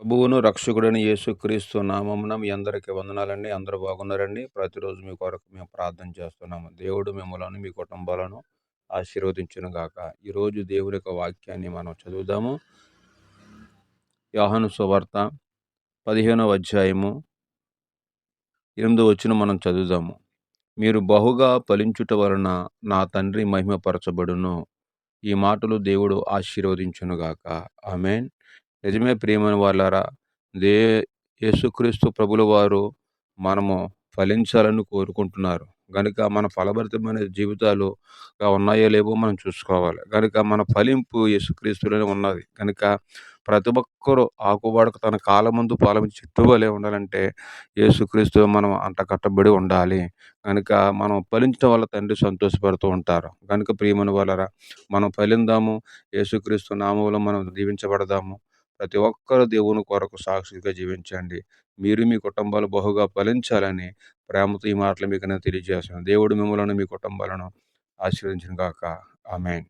ప్రభువును రక్షకుడైన యేసుక్రీస్తు నామమున మీ అందరికీ వందనాలండి. అందరూ బాగున్నారండి. ప్రతిరోజు మీ కొరకు మేము ప్రార్థన చేస్తున్నాము. దేవుడు మిమ్మలను, మీ కుటుంబాలను ఆశీర్వదించునుగాక. ఈరోజు దేవుని యొక్క వాక్యాన్ని మనం చదువుదాము. యోహాను సువార్త 15వ అధ్యాయము 8వ వచనం మనం చదువుదాము. మీరు బహుగా ఫలించుట వలన నా తండ్రి మహిమపరచబడును. ఈ మాటలు దేవుడు ఆశీర్వదించునుగాక. ఆమేన్. నిజమే ప్రియమైన వాళ్ళారా, దే యేసుక్రీస్తు ప్రభుల వారు మనము ఫలించాలని కోరుకుంటున్నారు. గనుక మన ఫలభరితమైన జీవితాలుగా ఉన్నాయో లేవో మనం చూసుకోవాలి. గనుక మన ఫలింపు యేసుక్రీస్తులోనే ఉన్నది. కనుక ప్రతి ఒక్కరూ ఆకుబడక తన కాలమందు ఫలమిచ్చు చెట్టు వలె ఉండాలంటే యేసుక్రీస్తులో మనం అంటకట్టబడి ఉండాలి. గనుక మనం ఫలించడం వల్ల తండ్రి సంతోషపడుతూ ఉంటారు. గనుక ప్రియమైన వాళ్ళారా, మనం ఫలిందాము. యేసుక్రీస్తు నామములో మనం దీవించబడదాము. ప్రతి ఒక్కరు దేవుని కొరకు సాక్షిగా జీవించండి. మీరు మీ కుటుంబాలు బహుగా ఫలించాలని ప్రేమతో ఈ మాటలు మీకు నేను తెలియజేస్తున్నాను. దేవుడు మిమ్మలను, మీ కుటుంబాలను ఆశీర్వదించును గాక. ఆమేన్.